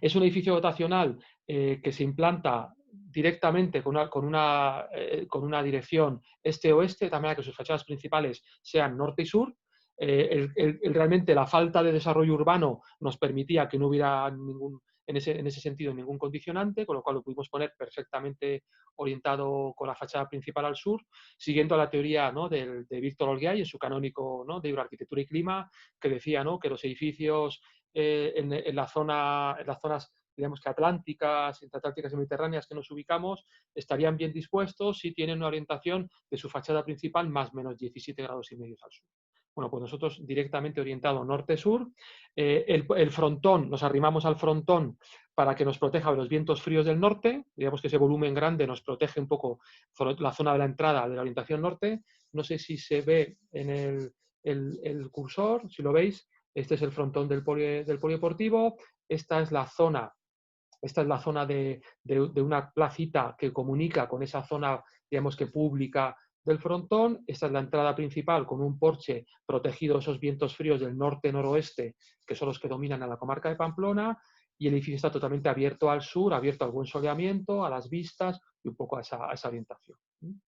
Es un edificio dotacional que se implanta directamente con una dirección este-oeste, de manera que sus fachadas principales sean norte y sur. Realmente la falta de desarrollo urbano nos permitía que no hubiera en ese sentido ningún condicionante, con lo cual lo pudimos poner perfectamente orientado con la fachada principal al sur, siguiendo la teoría, ¿no?, de Víctor Olguay en su canónico, ¿no?, de Euroarquitectura y Clima, que decía, ¿no?, que los edificios en las zonas, digamos que atlánticas, intratlánticas y mediterráneas que nos ubicamos, estarían bien dispuestos si tienen una orientación de su fachada principal más o menos 17 grados y medio al sur. Bueno, pues nosotros directamente orientado norte-sur, el frontón, nos arrimamos al frontón para que nos proteja de los vientos fríos del norte, digamos que ese volumen grande nos protege un poco la zona de la entrada de la orientación norte. No sé si se ve en el cursor, si lo veis, este es el frontón del polideportivo, esta es la zona de una placita que comunica con esa zona, digamos que pública del frontón. Esta es la entrada principal con un porche protegido de esos vientos fríos del norte-noroeste, que son los que dominan a la comarca de Pamplona, y el edificio está totalmente abierto al sur, abierto al buen soleamiento, a las vistas y un poco a esa orientación.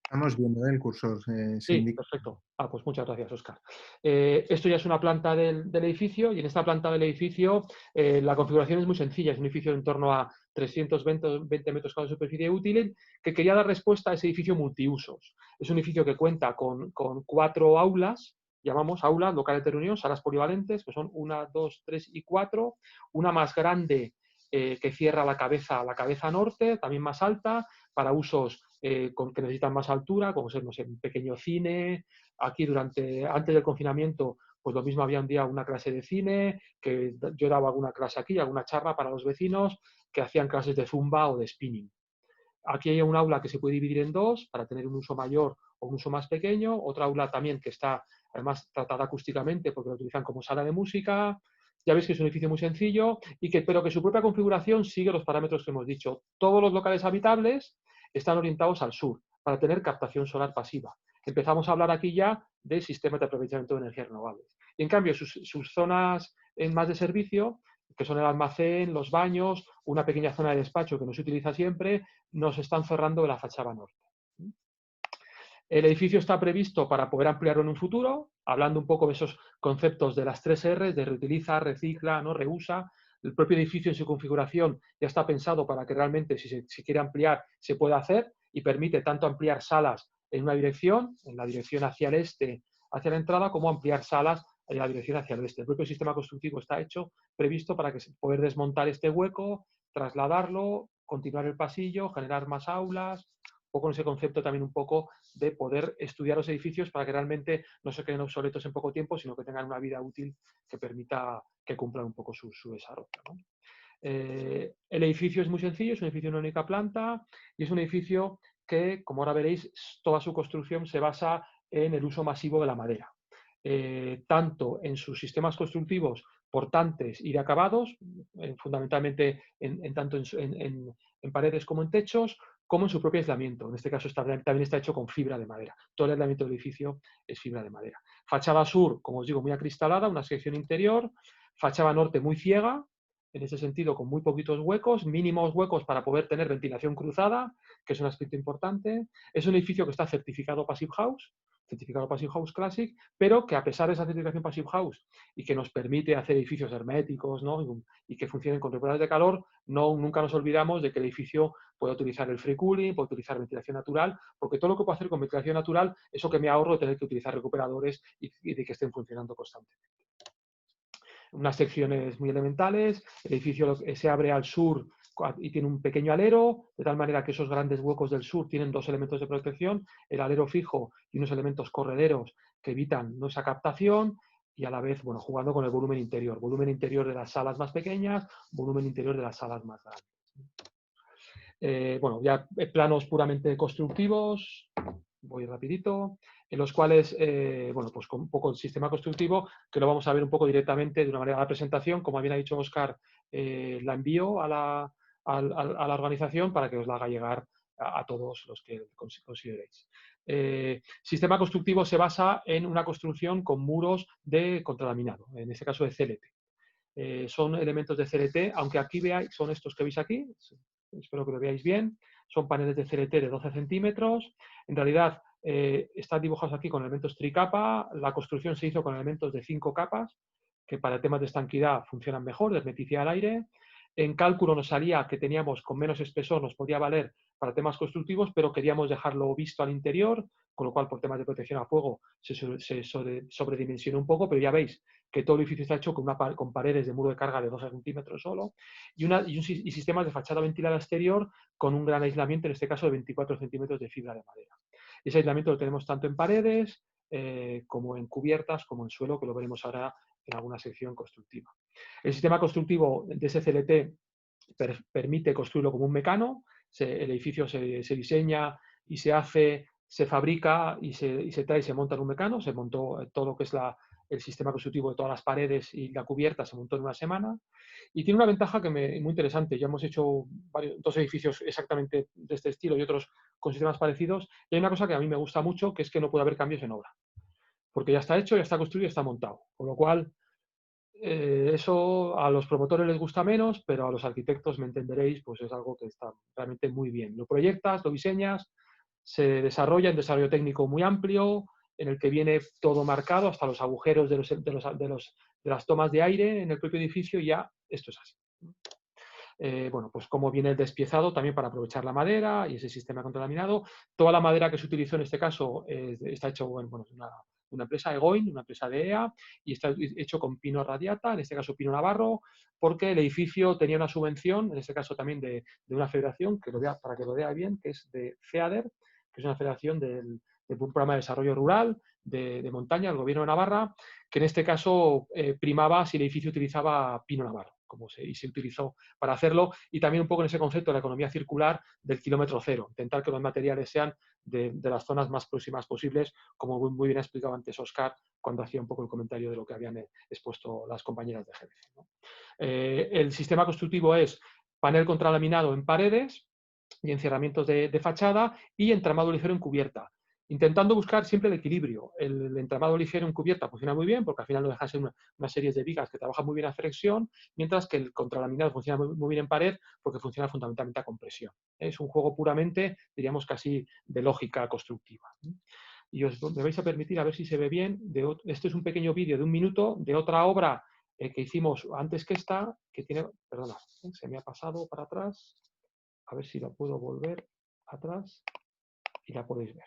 Estamos viendo el cursor, se Sí, indica. perfecto. Pues muchas gracias, Óscar. Esto ya es una planta del edificio y en esta planta del edificio la configuración es muy sencilla. Es un edificio de en torno a 320 metros cuadrados de superficie útil que quería dar respuesta a ese edificio multiusos. Es un edificio que cuenta con 4 aulas, llamamos aulas, locales de reunión, salas polivalentes, que son 1, 2, 3 y 4. Una más grande que cierra la cabeza norte, también más alta, para usos que necesitan más altura, como ser, no sé, un pequeño cine. Aquí antes del confinamiento, Pues lo mismo había un día una clase de cine, que yo daba alguna clase aquí, alguna charla para los vecinos que hacían clases de zumba o de spinning. Aquí hay un aula que se puede dividir en dos para tener un uso mayor o un uso más pequeño, otra aula también que está además tratada acústicamente porque lo utilizan como sala de música. Ya veis que es un edificio muy sencillo, pero que su propia configuración sigue los parámetros que hemos dicho. Todos los locales habitables están orientados al sur para tener captación solar pasiva. Empezamos a hablar aquí ya de sistemas de aprovechamiento de energías renovables. Y en cambio, sus zonas más de servicio, que son el almacén, los baños, una pequeña zona de despacho que no se utiliza siempre, nos están cerrando la fachada norte. El edificio está previsto para poder ampliarlo en un futuro, hablando un poco de esos conceptos de las 3 R's, de reutiliza, recicla, ¿no? Reusa. El propio edificio en su configuración ya está pensado para que realmente, si se quiere ampliar, se pueda hacer y permite tanto ampliar salas en una dirección, en la dirección hacia el este, hacia la entrada, como ampliar salas en la dirección hacia el oeste. El propio sistema constructivo está hecho, previsto para que poder desmontar este hueco, trasladarlo, continuar el pasillo, generar más aulas, un poco en ese concepto también un poco de poder estudiar los edificios para que realmente no se queden obsoletos en poco tiempo, sino que tengan una vida útil que permita que cumplan un poco su desarrollo, ¿no? El edificio es muy sencillo, es un edificio de una única planta y es un edificio que, como ahora veréis, toda su construcción se basa en el uso masivo de la madera. Tanto en sus sistemas constructivos portantes y de acabados, fundamentalmente tanto en paredes como en techos, como en su propio aislamiento. En este caso también está hecho con fibra de madera. Todo el aislamiento del edificio es fibra de madera. Fachada sur, como os digo, muy acristalada, una sección interior. Fachada norte muy ciega, en ese sentido con muy poquitos huecos, mínimos huecos para poder tener ventilación cruzada, que es un aspecto importante. Es un edificio que está certificado Passive House, certificado Passive House Classic, pero que a pesar de esa certificación Passive House y que nos permite hacer edificios herméticos, ¿no? y que funcionen con reguladores de calor, nunca nos olvidamos de que el edificio puede utilizar el free cooling, puede utilizar ventilación natural, porque todo lo que puedo hacer con ventilación natural, eso que me ahorro de tener que utilizar recuperadores y de que estén funcionando constantemente. Unas secciones muy elementales, el edificio se abre al sur y tiene un pequeño alero, de tal manera que esos grandes huecos del sur tienen dos elementos de protección, el alero fijo y unos elementos correderos que evitan esa captación y a la vez, bueno, jugando con el volumen interior de las salas más pequeñas, volumen interior de las salas más grandes. Bueno, ya planos puramente constructivos, voy rapidito, en los cuales, bueno, pues con un poco el sistema constructivo, que lo vamos a ver un poco directamente de una manera de la presentación, como bien ha dicho Óscar, la envío a la organización para que os la haga llegar a todos los que consideréis. Sistema constructivo se basa en una construcción con muros de contralaminado, en este caso de CLT. Son elementos de CLT, aunque aquí veáis, son estos que veis aquí, espero que lo veáis bien, son paneles de CLT de 12 centímetros, en realidad están dibujados aquí con elementos tricapa, la construcción se hizo con elementos de 5 capas, que para temas de estanquidad funcionan mejor, de hermeticidad al aire. En cálculo nos salía que teníamos con menos espesor, nos podía valer para temas constructivos, pero queríamos dejarlo visto al interior, con lo cual por temas de protección a fuego se sobredimensionó un poco, pero ya veis que todo el edificio está hecho con paredes de muro de carga de 12 centímetros solo y sistemas de fachada ventilada exterior con un gran aislamiento, en este caso de 24 centímetros de fibra de madera. Ese aislamiento lo tenemos tanto en paredes como en cubiertas, como en suelo, que lo veremos ahora en alguna sección constructiva. El sistema constructivo de SCLT permite construirlo como un mecano, el edificio se diseña y se hace, se fabrica y se trae y se monta en un mecano, se montó todo lo que es el sistema constructivo de todas las paredes y la cubierta se montó en una semana y tiene una ventaja muy interesante. Ya hemos hecho dos edificios exactamente de este estilo y otros con sistemas parecidos y hay una cosa que a mí me gusta mucho, que es que no puede haber cambios en obra, porque ya está hecho, ya está construido, ya está montado, con lo cual eso a los promotores les gusta menos, pero a los arquitectos, me entenderéis, pues es algo que está realmente muy bien. Lo proyectas, lo diseñas, se desarrolla un desarrollo técnico muy amplio, en el que viene todo marcado, hasta los agujeros de las tomas de aire en el propio edificio, y ya esto es así. Bueno, pues cómo viene el despiezado también para aprovechar la madera y ese sistema contralaminado. Toda la madera que se utilizó en este caso está hecho, bueno, una empresa Egoin, una empresa de EA, y está hecho con pino radiata, en este caso pino navarro, porque el edificio tenía una subvención, en este caso también de una federación, para que lo vea bien, que es de FEADER, que es una federación de un programa de desarrollo rural, de montaña, el Gobierno de Navarra, que en este caso primaba si el edificio utilizaba pino navarro, y se utilizó para hacerlo, y también un poco en ese concepto de la economía circular del kilómetro cero, intentar que los materiales sean de las zonas más próximas posibles, como muy bien ha explicado antes Óscar cuando hacía un poco el comentario de lo que habían expuesto las compañeras de GBC, ¿no? El sistema constructivo es panel contralaminado en paredes y encerramientos de fachada y entramado ligero en cubierta, intentando buscar siempre el equilibrio. El entramado ligero en cubierta funciona muy bien porque al final no dejan ser una serie de vigas que trabajan muy bien a flexión, mientras que el contralaminado funciona muy bien en pared porque funciona fundamentalmente a compresión. Es un juego puramente, diríamos casi, de lógica constructiva. Y me vais a permitir, a ver si se ve bien, esto es un pequeño vídeo de 1 minuto de otra obra que hicimos antes que esta, que tiene, perdona, se me ha pasado para atrás, a ver si la puedo volver atrás y la podéis ver.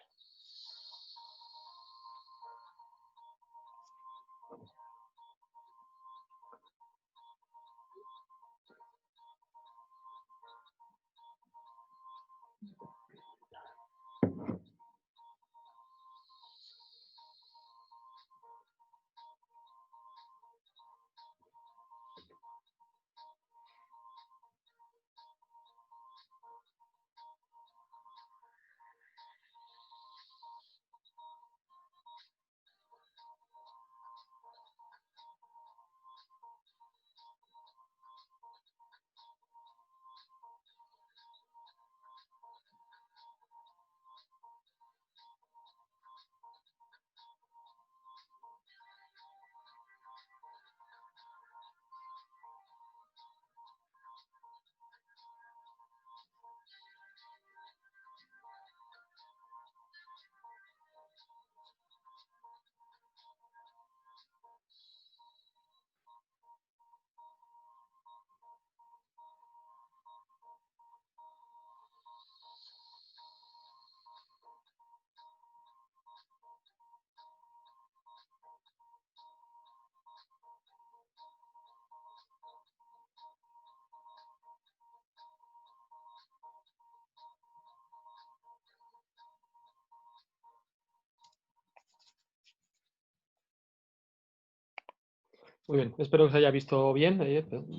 Muy bien, espero que os haya visto bien.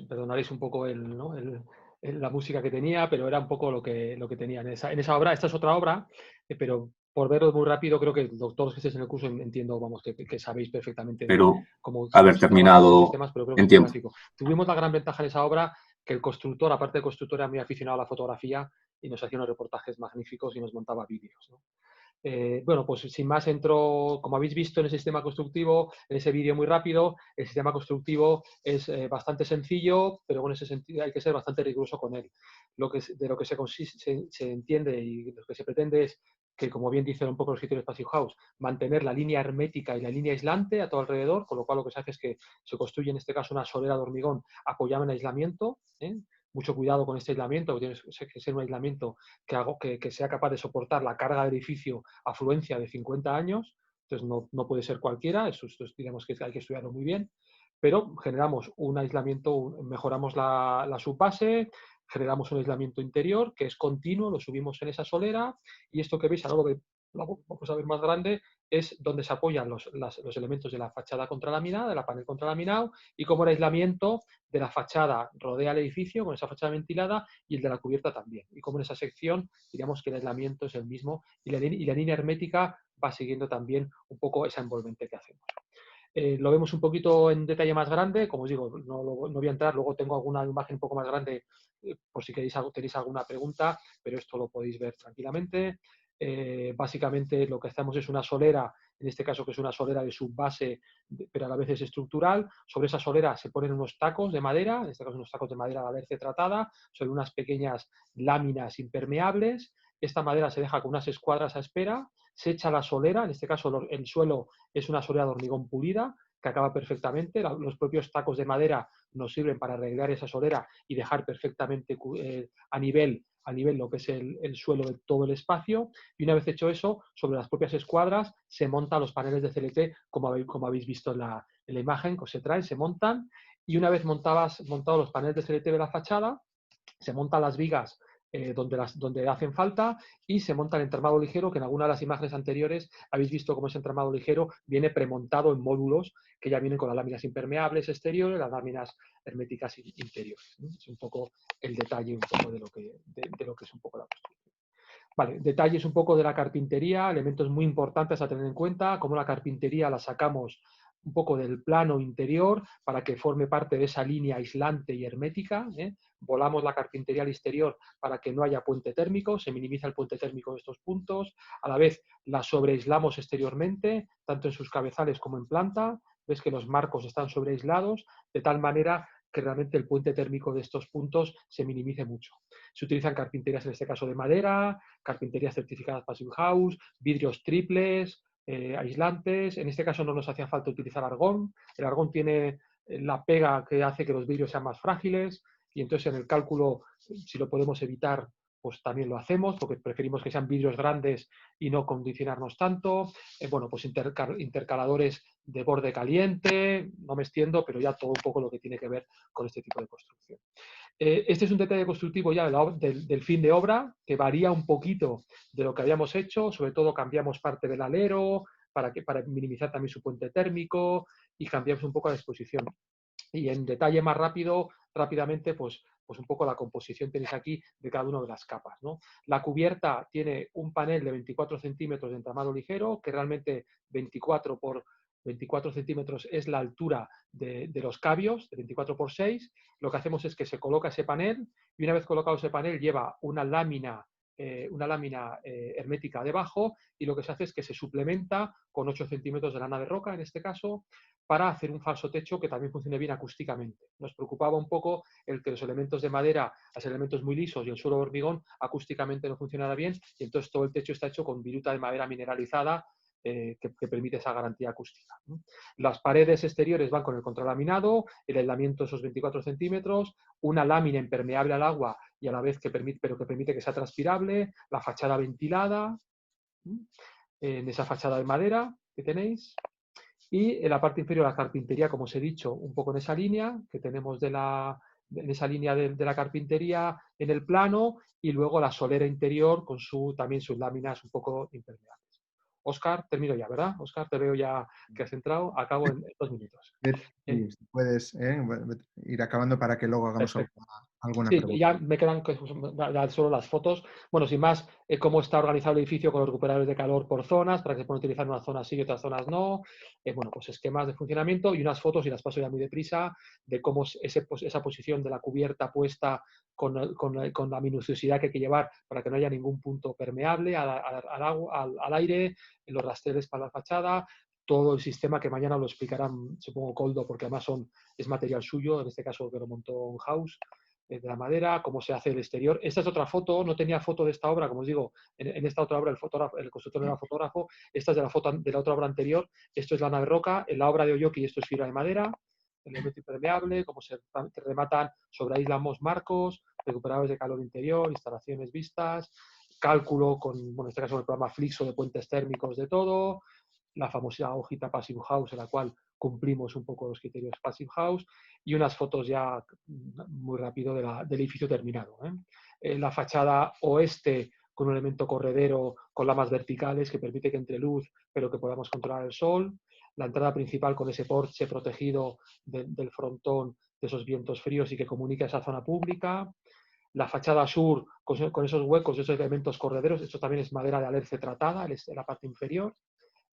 Perdonaréis un poco ¿no? la música que tenía, pero era un poco lo que tenía en esa obra. Esta es otra obra, pero por verlo muy rápido, creo que todos los que estéis en el curso entiendo, vamos, que sabéis perfectamente Pero cómo haber se trabajan estos terminado sistemas, pero creo que en es muy tiempo. gráfico. Tuvimos la gran ventaja en esa obra que el constructor, aparte de constructor, era muy aficionado a la fotografía y nos hacía unos reportajes magníficos y nos montaba vídeos, ¿no? Bueno, pues sin más entro, como habéis visto en el sistema constructivo, en ese vídeo muy rápido, el sistema constructivo es bastante sencillo, pero en ese sentido hay que ser bastante riguroso con él. De lo que se entiende y lo que se pretende es que, como bien dicen un poco los criterios Passive House, mantener la línea hermética y la línea aislante a todo alrededor, con lo cual lo que se hace es que se construye en este caso una solera de hormigón apoyada en aislamiento, mucho cuidado con este aislamiento, que tiene que ser un aislamiento que sea capaz de soportar la carga del edificio afluencia de 50 años, entonces no puede ser cualquiera, eso digamos que hay que estudiarlo muy bien, pero generamos un aislamiento, mejoramos la subbase, generamos un aislamiento interior que es continuo, lo subimos en esa solera y esto que veis, ahora lo vamos a ver más grande, es donde se apoyan los elementos de la fachada contralaminada, de la panel contralaminado y como el aislamiento de la fachada rodea el edificio con esa fachada ventilada y el de la cubierta también. Y como en esa sección, diríamos que el aislamiento es el mismo y la línea hermética va siguiendo también un poco esa envolvente que hacemos. Lo vemos un poquito en detalle más grande, como os digo, no voy a entrar, luego tengo alguna imagen un poco más grande por si tenéis alguna pregunta, pero esto lo podéis ver tranquilamente. Básicamente lo que hacemos es una solera, en este caso que es una solera de subbase, pero a la vez es estructural. Sobre esa solera se ponen unos tacos de madera, en este caso unos tacos de madera de alerce tratada, sobre unas pequeñas láminas impermeables. Esta madera se deja con unas escuadras a espera, se echa la solera, en este caso el suelo es una solera de hormigón pulida que acaba perfectamente. Los propios tacos de madera nos sirven para arreglar esa solera y dejar perfectamente a nivel lo que es el suelo de todo el espacio. Y una vez hecho eso, sobre las propias escuadras se montan los paneles de CLT, como habéis visto en la imagen, que se traen, se montan. Y una vez montados los paneles de CLT de la fachada, se montan las vigas donde hacen falta y se monta el entramado ligero, que en alguna de las imágenes anteriores habéis visto cómo ese entramado ligero viene premontado en módulos que ya vienen con las láminas impermeables exteriores, las láminas herméticas interiores, ¿no? Es un poco el detalle un poco de lo que es un poco la construcción. Vale, detalles un poco de la carpintería, elementos muy importantes a tener en cuenta, cómo la carpintería la sacamos un poco del plano interior para que forme parte de esa línea aislante y hermética. Volamos la carpintería al exterior para que no haya puente térmico, se minimiza el puente térmico de estos puntos, a la vez la sobreaislamos exteriormente, tanto en sus cabezales como en planta, ves que los marcos están sobreaislados, de tal manera que realmente el puente térmico de estos puntos se minimice mucho. Se utilizan carpinterías, en este caso de madera, carpinterías certificadas Passive House, vidrios triples, aislantes. En este caso no nos hacía falta utilizar argón. El argón tiene la pega que hace que los vidrios sean más frágiles y entonces en el cálculo, si lo podemos evitar, pues también lo hacemos, porque preferimos que sean vidrios grandes y no condicionarnos tanto. Bueno, pues intercaladores de borde caliente, no me extiendo, pero ya todo un poco lo que tiene que ver con este tipo de construcción. Este es un detalle constructivo ya del fin de obra, que varía un poquito de lo que habíamos hecho, sobre todo cambiamos parte del alero para minimizar también su puente térmico y cambiamos un poco la exposición. Y en detalle más rápidamente, pues un poco la composición tenéis aquí de cada una de las capas, ¿no? La cubierta tiene un panel de 24 centímetros de entramado ligero, que realmente 24 por 24 centímetros es la altura de los cabios, de 24 por 6. Lo que hacemos es que se coloca ese panel y una vez colocado ese panel lleva una lámina hermética debajo y lo que se hace es que se suplementa con 8 centímetros de lana de roca, en este caso, para hacer un falso techo que también funcione bien acústicamente. Nos preocupaba un poco el que los elementos de madera, los elementos muy lisos y el suelo de hormigón acústicamente no funcionara bien y entonces todo el techo está hecho con viruta de madera mineralizada que permite esa garantía acústica, ¿no? Las paredes exteriores van con el contralaminado, el aislamiento de esos 24 centímetros, una lámina impermeable al agua y a la vez que permite que sea transpirable, la fachada ventilada, en esa fachada de madera que tenéis. Y en la parte inferior la carpintería, como os he dicho, un poco en esa línea que tenemos en esa línea de la carpintería en el plano y luego la solera interior con también sus láminas un poco impermeables. Óscar, termino ya, ¿verdad? Óscar, te veo ya que has entrado. Acabo en 2 minutos. Sí, si puedes ir acabando para que luego hagamos Perfecto. alguna Sí, pregunta. ya me quedan solo las fotos. Bueno, sin más, cómo está organizado el edificio con los recuperadores de calor por zonas, para que se puedan utilizar en unas zonas sí y otras zonas no. Bueno, pues esquemas de funcionamiento y unas fotos, y las paso ya muy deprisa, de cómo es esa posición de la cubierta puesta con la minuciosidad que hay que llevar para que no haya ningún punto permeable al agua, al aire, en los rastreles para la fachada, todo el sistema que mañana lo explicarán, supongo, Coldo, porque además es material suyo, en este caso que lo montó en House, de la madera, cómo se hace el exterior. Esta es otra foto, no tenía foto de esta obra, como os digo, en esta otra obra el constructor era fotógrafo, esta es de la foto de la otra obra anterior, esto es lana de roca, en la obra de Oyoki esto es fibra de madera, elemento impermeable, cómo se rematan sobre aislamos marcos, recuperadores de calor interior, instalaciones vistas, cálculo con, bueno, en este caso el programa Flixo de puentes térmicos de todo, la famosa hojita Passive House en la cual cumplimos un poco los criterios Passive House y unas fotos ya muy rápido del edificio terminado. La fachada oeste con un elemento corredero con lamas verticales que permite que entre luz pero que podamos controlar el sol. La entrada principal con ese porche protegido del frontón de esos vientos fríos y que comunica esa zona pública. La fachada sur con esos huecos, esos elementos correderos, esto también es madera de alerce tratada en la parte inferior.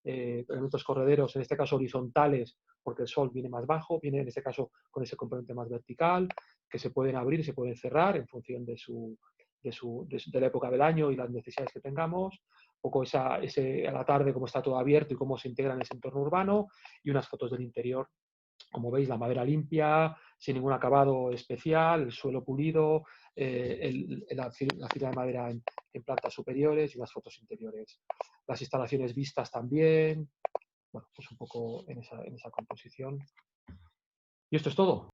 Elementos correderos, en este caso horizontales, porque el sol viene más bajo, viene en este caso con ese componente más vertical, que se pueden abrir y se pueden cerrar en función de la época del año y las necesidades que tengamos. Un poco a la tarde cómo está todo abierto y cómo se integra en ese entorno urbano y unas fotos del interior. Como veis, la madera limpia, sin ningún acabado especial, el suelo pulido, la fibra de madera en plantas superiores y las fotos interiores. Las instalaciones vistas también. Bueno, pues un poco en esa composición. Y esto es todo.